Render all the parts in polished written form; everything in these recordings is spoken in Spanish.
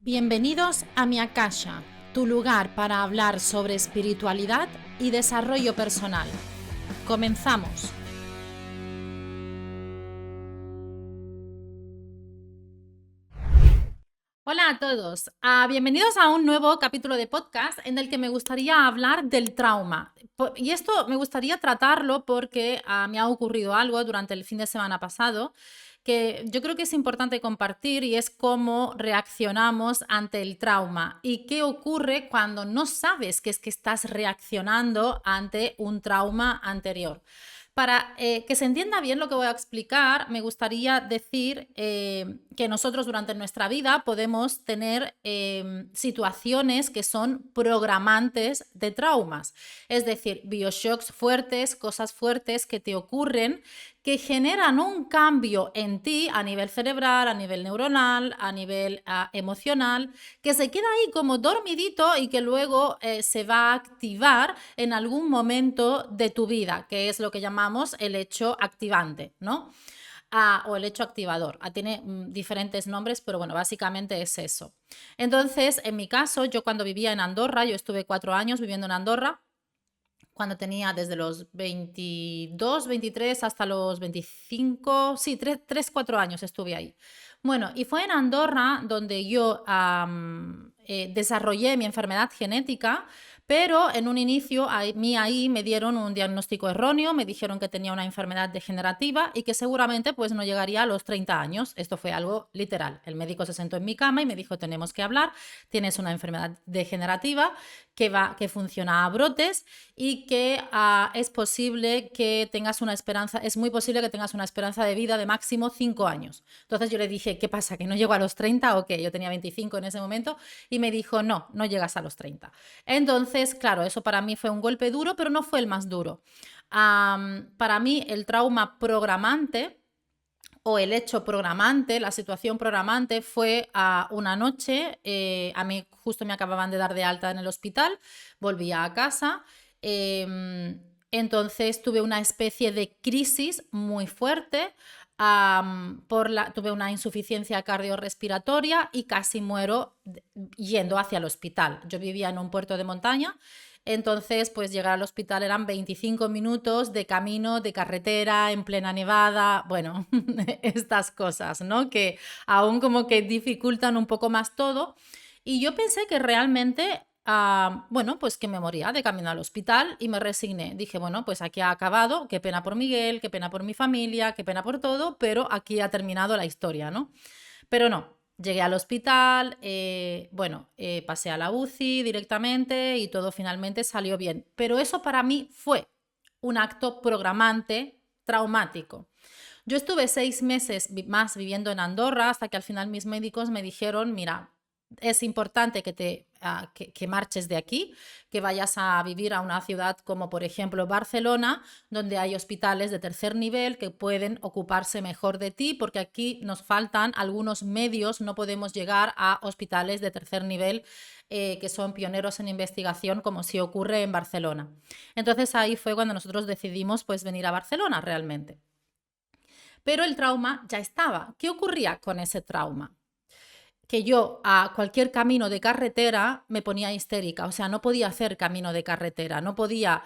Bienvenidos a Mi Akasha, tu lugar para hablar sobre espiritualidad y desarrollo personal. Comenzamos. Hola a todos, bienvenidos a un nuevo capítulo de podcast en el que me gustaría hablar del trauma. Y esto me gustaría tratarlo porque me ha ocurrido algo durante el fin de semana pasado que yo creo que es importante compartir y es cómo reaccionamos ante el trauma y qué ocurre cuando no sabes que es que estás reaccionando ante un trauma anterior. Para que se entienda bien lo que voy a explicar, me gustaría decir que nosotros durante nuestra vida podemos tener situaciones que son programantes de traumas, es decir, bioshocks fuertes, cosas fuertes que te ocurren que generan un cambio en ti a nivel cerebral, a nivel neuronal, a nivel emocional, que se queda ahí como dormidito y que luego se va a activar en algún momento de tu vida, que es lo que llamamos el hecho activante, ¿no? O el hecho activador. Tiene diferentes nombres, pero bueno, básicamente es eso. Entonces, en mi caso, yo cuando vivía en Andorra, yo estuve 4 años viviendo en Andorra, cuando tenía desde los 22, 23 hasta los 25, sí, 3, 4 años estuve ahí. Bueno, y fue en Andorra donde yo desarrollé mi enfermedad genética, pero en un inicio ahí me dieron un diagnóstico erróneo, me dijeron que tenía una enfermedad degenerativa y que seguramente pues no llegaría a los 30 años. Esto fue algo literal. El médico se sentó en mi cama y me dijo, tenemos que hablar, tienes una enfermedad degenerativa que funciona a brotes y que es posible que tengas una esperanza, es muy posible que tengas una esperanza de vida de máximo 5 años. Entonces yo le dije, ¿qué pasa? ¿Que no llego a los 30 o qué? Yo tenía 25 en ese momento y me dijo, no, no llegas a los 30. Entonces, claro, eso para mí fue un golpe duro, pero no fue el más duro. Para mí el trauma programante o el hecho programante, la situación programante fue una noche, a mí justo me acababan de dar de alta en el hospital, volvía a casa, entonces tuve una especie de crisis muy fuerte, tuve una insuficiencia cardiorrespiratoria y casi muero yendo hacia el hospital. Yo vivía en un puerto de montaña. Entonces, pues llegar al hospital eran 25 minutos de camino, de carretera, en plena nevada, bueno, estas cosas, ¿no? Que aún como que dificultan un poco más todo. Y yo pensé que realmente, bueno, pues que me moría de camino al hospital y me resigné. Dije, bueno, pues aquí ha acabado, qué pena por Miguel, qué pena por mi familia, qué pena por todo, pero aquí ha terminado la historia, ¿no? Pero no, llegué al hospital, bueno, pasé a la UCI directamente y todo finalmente salió bien. Pero eso para mí fue un acto programante traumático. Yo estuve 6 meses más viviendo en Andorra hasta que al final mis médicos me dijeron, mira, es importante que marches de aquí, que vayas a vivir a una ciudad como por ejemplo Barcelona, donde hay hospitales de tercer nivel que pueden ocuparse mejor de ti, porque aquí nos faltan algunos medios, no podemos llegar a hospitales de tercer nivel que son pioneros en investigación, como si ocurre en Barcelona. Entonces ahí fue cuando nosotros decidimos pues venir a Barcelona realmente. Pero el trauma ya estaba. ¿Qué ocurría con ese trauma? Que yo a cualquier camino de carretera me ponía histérica, o sea, no podía hacer camino de carretera, no podía,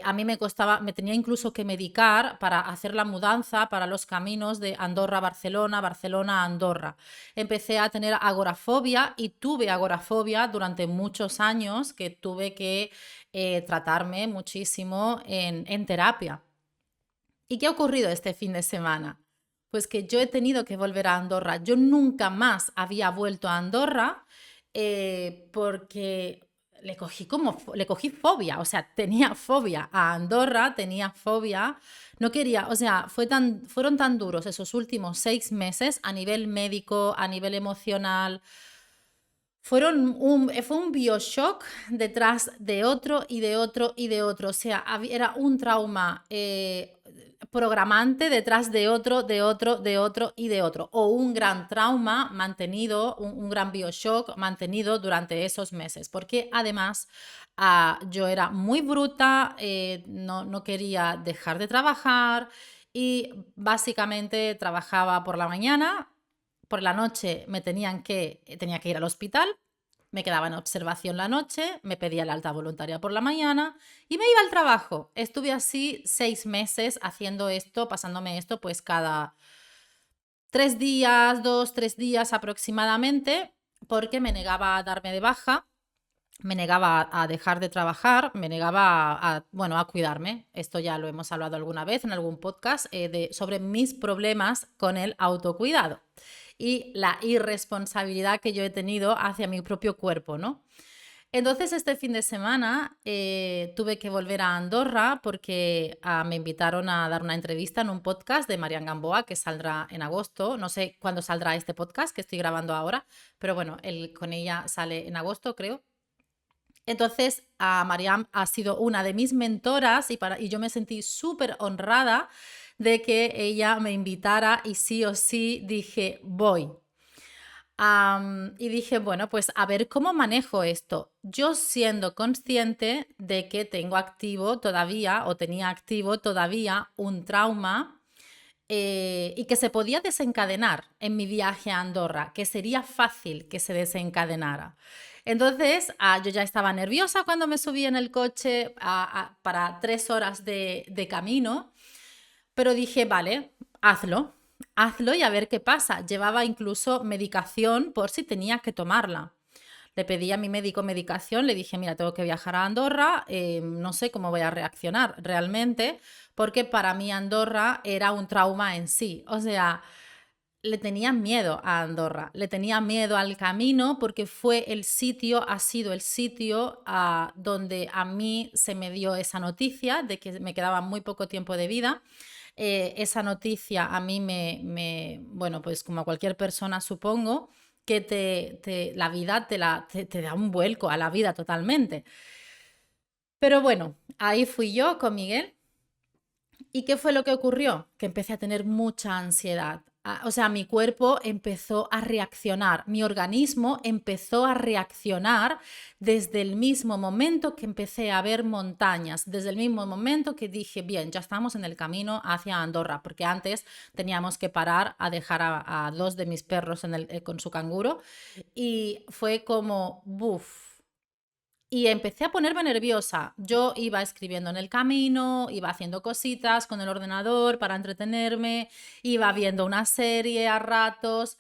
a mí me costaba, me tenía incluso que medicar para hacer la mudanza para los caminos de Andorra a Barcelona, Barcelona a Andorra. Empecé a tener agorafobia y tuve agorafobia durante muchos años que tuve que tratarme muchísimo en terapia. ¿Y qué ha ocurrido este fin de semana? Pues que yo he tenido que volver a Andorra. Yo nunca más había vuelto a Andorra porque le cogí fobia, o sea, tenía fobia a Andorra, tenía fobia, no quería, o sea, fueron tan duros esos últimos 6 meses a nivel médico, a nivel emocional, fue un bioshock detrás de otro y de otro y de otro. O sea, era un trauma programante detrás de otro, de otro, de otro y de otro. O un gran trauma mantenido, un gran bioshock mantenido durante esos meses. Porque además yo era muy bruta, no quería dejar de trabajar y básicamente trabajaba por la mañana por la noche tenía que ir al hospital, me quedaba en observación la noche, me pedía la alta voluntaria por la mañana y me iba al trabajo. Estuve así 6 meses haciendo esto, pasándome esto pues cada 3 días, 2, 3 días aproximadamente, porque me negaba a darme de baja, me negaba a dejar de trabajar, me negaba bueno, a cuidarme. Esto ya lo hemos hablado alguna vez en algún podcast sobre mis problemas con el autocuidado y la irresponsabilidad que yo he tenido hacia mi propio cuerpo, ¿no? Entonces este fin de semana tuve que volver a Andorra porque me invitaron a dar una entrevista en un podcast de Marian Gamboa que saldrá en agosto. No sé cuándo saldrá este podcast que estoy grabando ahora, pero bueno, con ella sale en agosto, creo. Entonces, Mariam ha sido una de mis mentoras y yo me sentí súper honrada de que ella me invitara y sí o sí dije, voy. Y dije, bueno, pues a ver cómo manejo esto. Yo siendo consciente de que tengo activo todavía o tenía activo todavía un trauma y que se podía desencadenar en mi viaje a Andorra, que sería fácil que se desencadenara. Entonces, yo ya estaba nerviosa cuando me subí en el coche para 3 horas de camino, pero dije, vale, hazlo y a ver qué pasa. Llevaba incluso medicación por si tenía que tomarla. Le pedí a mi médico medicación, le dije, mira, tengo que viajar a Andorra, no sé cómo voy a reaccionar realmente, porque para mí Andorra era un trauma en sí. O sea, le tenía miedo a Andorra, le tenía miedo al camino porque ha sido el sitio donde a mí se me dio esa noticia de que me quedaba muy poco tiempo de vida. Esa noticia a mí bueno, pues como a cualquier persona supongo, que la vida te da un vuelco a la vida totalmente. Pero bueno, ahí fui yo con Miguel. ¿Y qué fue lo que ocurrió? Que empecé a tener mucha ansiedad. O sea, mi cuerpo empezó a reaccionar, mi organismo empezó a reaccionar desde el mismo momento que empecé a ver montañas, desde el mismo momento que dije, bien, ya estamos en el camino hacia Andorra, porque antes teníamos que parar a dejar a 2 de mis perros con su canguro y fue como, buf. Y empecé a ponerme nerviosa. Yo iba escribiendo en el camino, iba haciendo cositas con el ordenador para entretenerme, iba viendo una serie a ratos,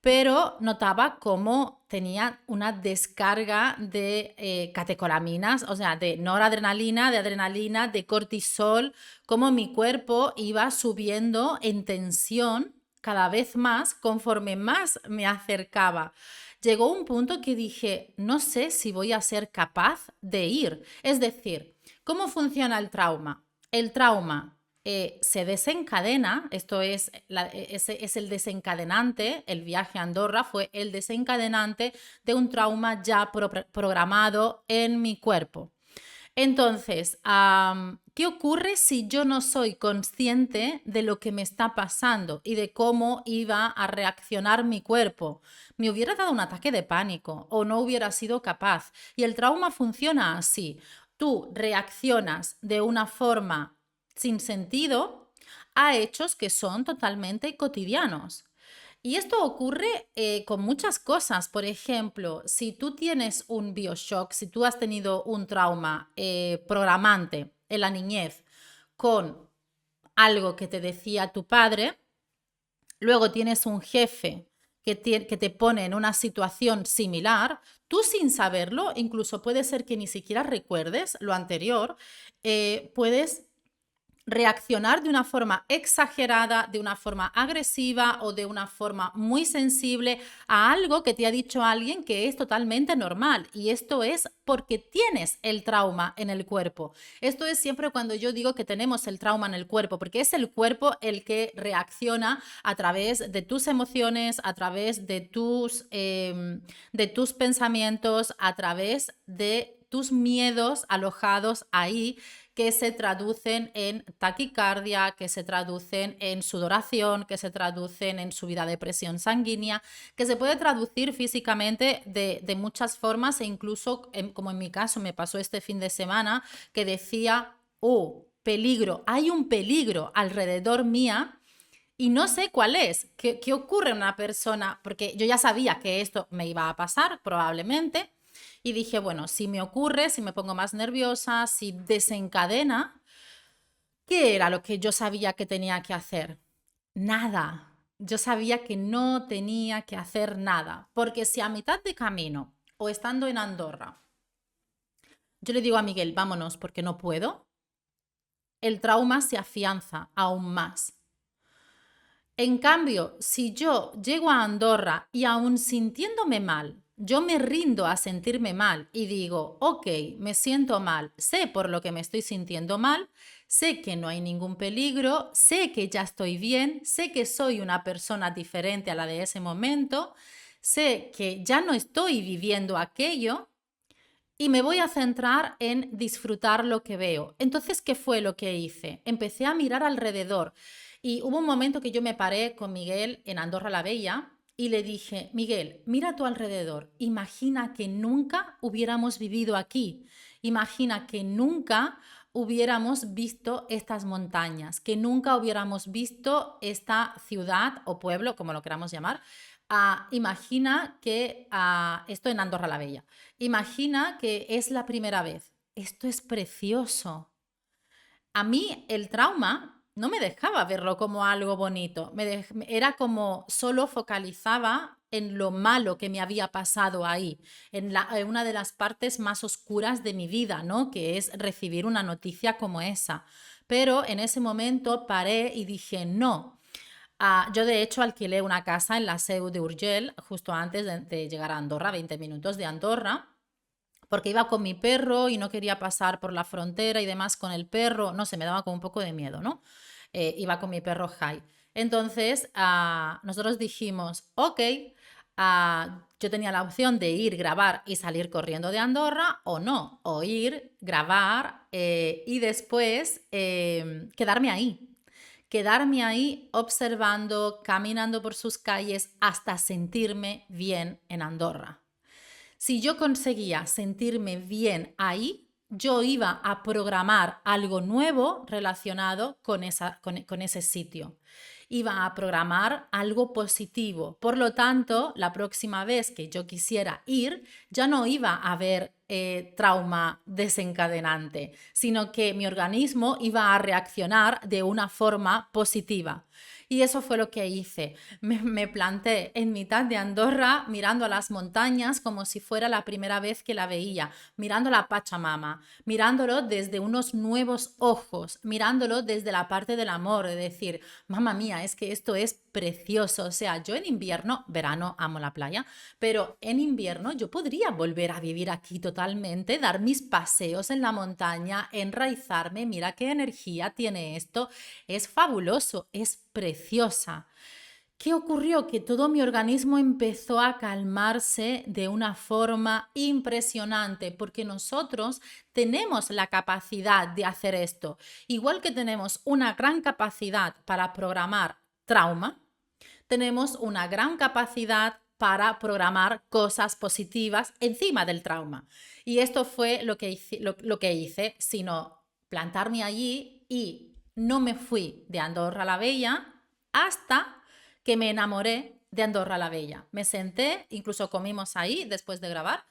pero notaba cómo tenía una descarga de catecolaminas, o sea, de noradrenalina, de adrenalina, de cortisol, cómo mi cuerpo iba subiendo en tensión cada vez más conforme más me acercaba. Llegó un punto que dije, no sé si voy a ser capaz de ir. Es decir, ¿cómo funciona el trauma? El trauma se desencadena, esto es el desencadenante, el viaje a Andorra fue el desencadenante de un trauma ya programado en mi cuerpo. Entonces, ¿qué ocurre si yo no soy consciente de lo que me está pasando y de cómo iba a reaccionar mi cuerpo? Me hubiera dado un ataque de pánico o no hubiera sido capaz. Y el trauma funciona así. Tú reaccionas de una forma sin sentido a hechos que son totalmente cotidianos. Y esto ocurre con muchas cosas. Por ejemplo, si tú tienes un bioshock, si tú has tenido un trauma programante en la niñez con algo que te decía tu padre, luego tienes un jefe que te pone en una situación similar, tú sin saberlo, incluso puede ser que ni siquiera recuerdes lo anterior, puedes reaccionar de una forma exagerada, de una forma agresiva o de una forma muy sensible a algo que te ha dicho alguien que es totalmente normal. Y esto es porque tienes el trauma en el cuerpo. Esto es siempre cuando yo digo que tenemos el trauma en el cuerpo, porque es el cuerpo el que reacciona a través de tus emociones, a través de tus pensamientos, a través de tus miedos alojados ahí, que se traducen en taquicardia, que se traducen en sudoración, que se traducen en subida de presión sanguínea, que se puede traducir físicamente de muchas formas e incluso, como en mi caso me pasó este fin de semana, que decía, oh, peligro, hay un peligro alrededor mía. Y no sé cuál es, qué ocurre en una persona, porque yo ya sabía que esto me iba a pasar probablemente, y dije, bueno, si me ocurre, si me pongo más nerviosa, si desencadena, ¿qué era lo que yo sabía que tenía que hacer? Nada. Yo sabía que no tenía que hacer nada, porque si a mitad de camino o estando en Andorra, yo le digo a Miguel, vámonos porque no puedo, el trauma se afianza aún más. En cambio, si yo llego a Andorra y aún sintiéndome mal, yo me rindo a sentirme mal y digo, ok, me siento mal, sé por lo que me estoy sintiendo mal, sé que no hay ningún peligro, sé que ya estoy bien, sé que soy una persona diferente a la de ese momento, sé que ya no estoy viviendo aquello y me voy a centrar en disfrutar lo que veo. Entonces, ¿qué fue lo que hice? Empecé a mirar alrededor y hubo un momento que yo me paré con Miguel en Andorra la Bella y le dije, Miguel, mira a tu alrededor, imagina que nunca hubiéramos vivido aquí, imagina que nunca hubiéramos visto estas montañas, que nunca hubiéramos visto esta ciudad o pueblo, como lo queramos llamar. Imagina que esto en Andorra la Bella. Imagina que es la primera vez. Esto es precioso. A mí el trauma no me dejaba verlo como algo bonito. Era como solo focalizaba en lo malo que me había pasado ahí, en una de las partes más oscuras de mi vida, ¿no? Que es recibir una noticia como esa. Pero en ese momento paré y dije, no. Yo de hecho alquilé una casa en la Seu de Urgell justo antes de llegar a Andorra, 20 minutos de Andorra, porque iba con mi perro y no quería pasar por la frontera y demás con el perro, no sé, me daba como un poco de miedo, ¿no? Iba con mi perro Jai. Entonces, nosotros dijimos, ok, yo tenía la opción de ir, grabar y salir corriendo de Andorra o no, o ir, grabar y después quedarme ahí observando, caminando por sus calles hasta sentirme bien en Andorra. Si yo conseguía sentirme bien ahí, yo iba a programar algo nuevo relacionado con ese sitio. Iba a programar algo positivo. Por lo tanto, la próxima vez que yo quisiera ir, ya no iba a haber trauma desencadenante, sino que mi organismo iba a reaccionar de una forma positiva. Y eso fue lo que hice. Me planté en mitad de Andorra mirando a las montañas como si fuera la primera vez que la veía, mirando la Pachamama, mirándolo desde unos nuevos ojos, mirándolo desde la parte del amor, de decir, mamá mía, es que esto es precioso. O sea, yo en invierno, verano amo la playa, pero en invierno yo podría volver a vivir aquí totalmente, dar mis paseos en la montaña, enraizarme, mira qué energía tiene esto, es fabuloso, es preciosa. ¿Qué ocurrió? Que todo mi organismo empezó a calmarse de una forma impresionante, porque nosotros tenemos la capacidad de hacer esto. Igual que tenemos una gran capacidad para programar trauma, tenemos una gran capacidad para programar cosas positivas encima del trauma. Y esto fue lo que hice, sino plantarme allí y no me fui de Andorra la Bella hasta que me enamoré de Andorra la Bella. Me senté, incluso comimos ahí después de grabar,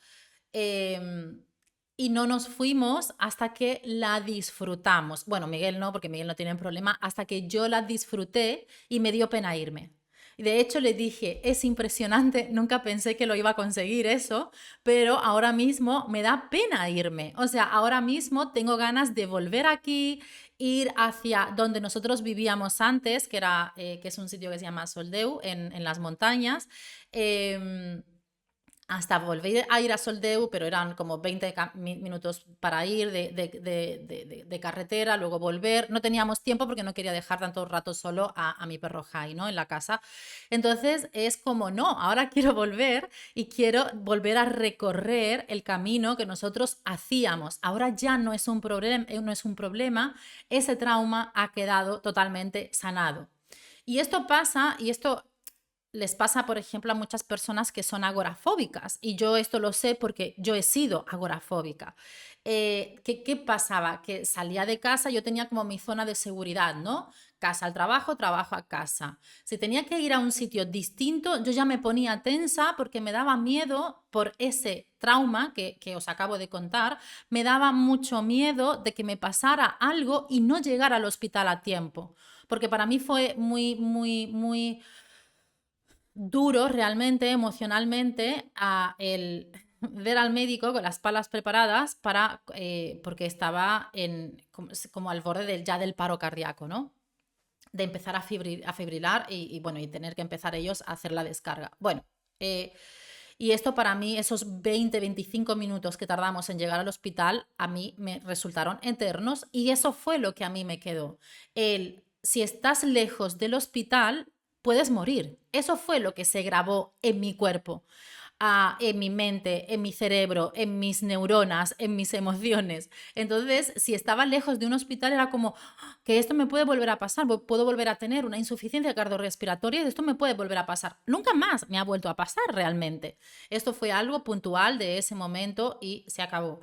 y no nos fuimos hasta que la disfrutamos. Bueno, Miguel no, porque Miguel no tiene problema, hasta que yo la disfruté y me dio pena irme. Y de hecho le dije, es impresionante, nunca pensé que lo iba a conseguir eso, pero ahora mismo me da pena irme. O sea, ahora mismo tengo ganas de volver aquí, ir hacia donde nosotros vivíamos antes, que es un sitio que se llama Soldeu, en las montañas. Hasta volver a ir a Soldeu, pero eran como 20 minutos para ir de carretera, luego volver. No teníamos tiempo porque no quería dejar tanto rato solo a mi perro Jai, ¿no? En la casa. Entonces es como, no, ahora quiero volver y quiero volver a recorrer el camino que nosotros hacíamos. Ahora ya no es un problema, ese trauma ha quedado totalmente sanado. Y esto pasa, y esto les pasa, por ejemplo, a muchas personas que son agorafóbicas. Y yo esto lo sé porque yo he sido agorafóbica. ¿Qué pasaba? Que salía de casa, yo tenía como mi zona de seguridad, ¿no? casa al trabajo, trabajo a casa. Si tenía que ir a un sitio distinto, yo ya me ponía tensa porque me daba miedo por ese trauma que os acabo de contar, me daba mucho miedo de que me pasara algo y no llegar al hospital a tiempo. Porque para mí fue muy duro realmente, emocionalmente, el ver al médico con las palas preparadas porque estaba como al borde ya del paro cardíaco, ¿no? De empezar a fibrilar bueno, y tener que empezar ellos a hacer la descarga. Bueno, y esto para mí, esos 20-25 minutos que tardamos en llegar al hospital, a mí me resultaron eternos y eso fue lo que a mí me quedó. Si estás lejos del hospital, puedes morir. Eso fue lo que se grabó en mi cuerpo, en mi mente, en mi cerebro, en mis neuronas, en mis emociones. Entonces, si estaba lejos de un hospital, era como que esto me puede volver a pasar, puedo volver a tener una insuficiencia cardiorrespiratoria y esto me puede volver a pasar. Nunca más me ha vuelto a pasar realmente. Esto fue algo puntual de ese momento y se acabó.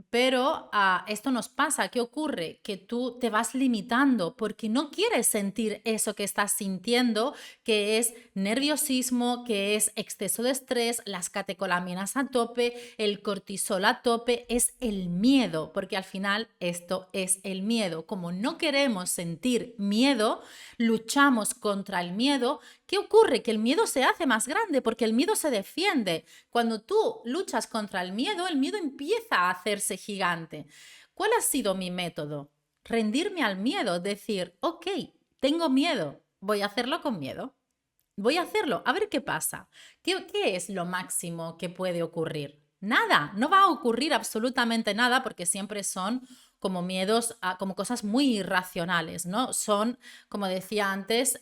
Pero esto nos pasa. ¿Qué ocurre? Que tú te vas limitando porque no quieres sentir eso que estás sintiendo, que es nerviosismo, que es exceso de estrés, las catecolaminas a tope, el cortisol a tope, es el miedo, porque al final esto es el miedo. Como no queremos sentir miedo, luchamos contra el miedo. ¿Qué ocurre? Que el miedo se hace más grande porque el miedo se defiende. Cuando tú luchas contra el miedo empieza a hacerse gigante. ¿Cuál ha sido mi método? Rendirme al miedo, decir, ok, tengo miedo, voy a hacerlo con miedo. Voy a hacerlo, a ver qué pasa. ¿Qué es lo máximo que puede ocurrir? Nada, no va a ocurrir absolutamente nada porque siempre son como miedos, como cosas muy irracionales, ¿no? Son, como decía antes,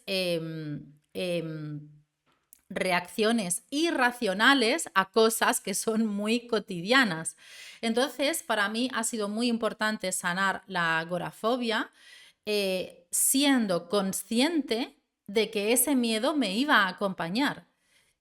reacciones irracionales a cosas que son muy cotidianas. Entonces, para mí ha sido muy importante sanar la agorafobia, siendo consciente de que ese miedo me iba a acompañar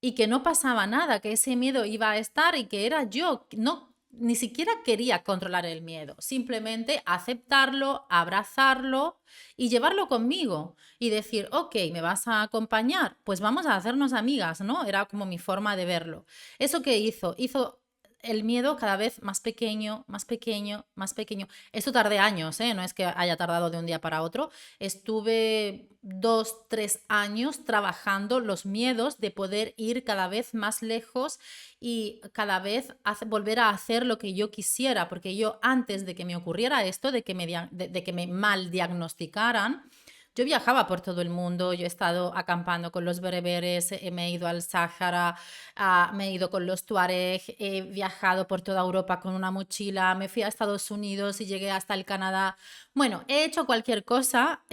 y que no pasaba nada, que ese miedo iba a estar y que era yo. No, ni siquiera quería controlar el miedo, simplemente aceptarlo, abrazarlo y llevarlo conmigo y decir, ok, ¿me vas a acompañar? Pues vamos a hacernos amigas, ¿no? Era como mi forma de verlo. ¿Eso qué hizo? Hizo el miedo cada vez más pequeño, más pequeño, más pequeño. Esto tardé años, ¿eh? No es que haya tardado de un día para otro. Estuve 2-3 años trabajando los miedos de poder ir cada vez más lejos y cada vez volver a hacer lo que yo quisiera, porque yo antes de que me ocurriera esto, de que me mal diagnosticaran, yo viajaba por todo el mundo, yo he estado acampando con los bereberes, me he ido al Sáhara, me he ido con los tuareg, he viajado por toda Europa con una mochila, me fui a Estados Unidos y llegué hasta el Canadá. Bueno, he hecho cualquier cosa,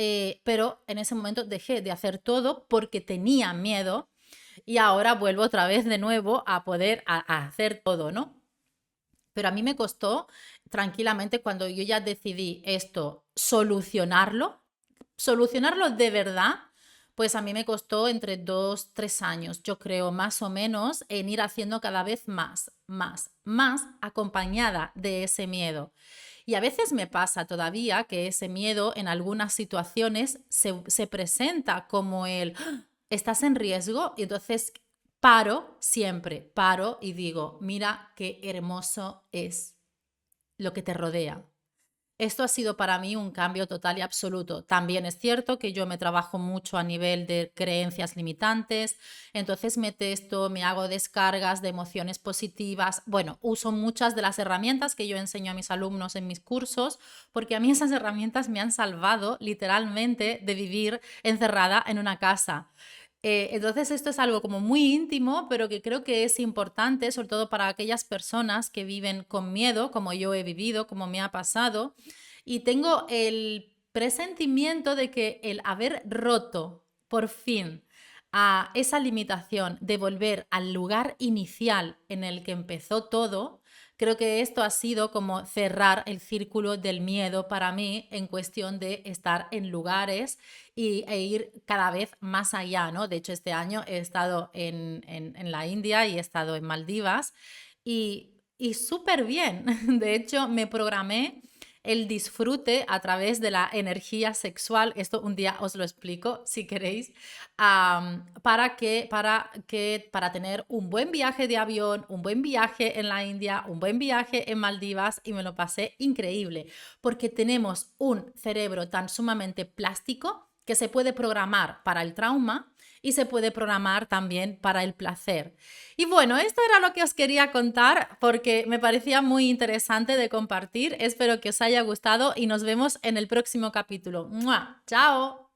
pero en ese momento dejé de hacer todo porque tenía miedo y ahora vuelvo otra vez de nuevo a poder a hacer todo, ¿no? Pero a mí me costó tranquilamente cuando yo ya decidí esto, solucionarlo de verdad, pues a mí me costó entre 2-3 años, yo creo, más o menos, en ir haciendo cada vez más, acompañada de ese miedo. Y a veces me pasa todavía que ese miedo en algunas situaciones se presenta como estás en riesgo y entonces paro y digo, mira qué hermoso es lo que te rodea. Esto ha sido para mí un cambio total y absoluto. También es cierto que yo me trabajo mucho a nivel de creencias limitantes, entonces me testo, me hago descargas de emociones positivas. Bueno, uso muchas de las herramientas que yo enseño a mis alumnos en mis cursos, porque a mí esas herramientas me han salvado literalmente de vivir encerrada en una casa. Entonces esto es algo como muy íntimo, pero que creo que es importante, sobre todo para aquellas personas que viven con miedo, como yo he vivido, como me ha pasado. Y tengo el presentimiento de que el haber roto por fin a esa limitación de volver al lugar inicial en el que empezó todo, creo que esto ha sido como cerrar el círculo del miedo para mí en cuestión de estar en lugares e ir cada vez más allá, ¿no? De hecho, este año he estado en la India y he estado en Maldivas y súper bien. De hecho, me programé el disfrute a través de la energía sexual. Esto un día os lo explico si queréis, para tener un buen viaje de avión, un buen viaje en la India, un buen viaje en Maldivas, y me lo pasé increíble porque tenemos un cerebro tan sumamente plástico que se puede programar para el trauma y se puede programar también para el placer. Y bueno, esto era lo que os quería contar porque me parecía muy interesante de compartir. Espero que os haya gustado y nos vemos en el próximo capítulo. ¡Mua! ¡Chao!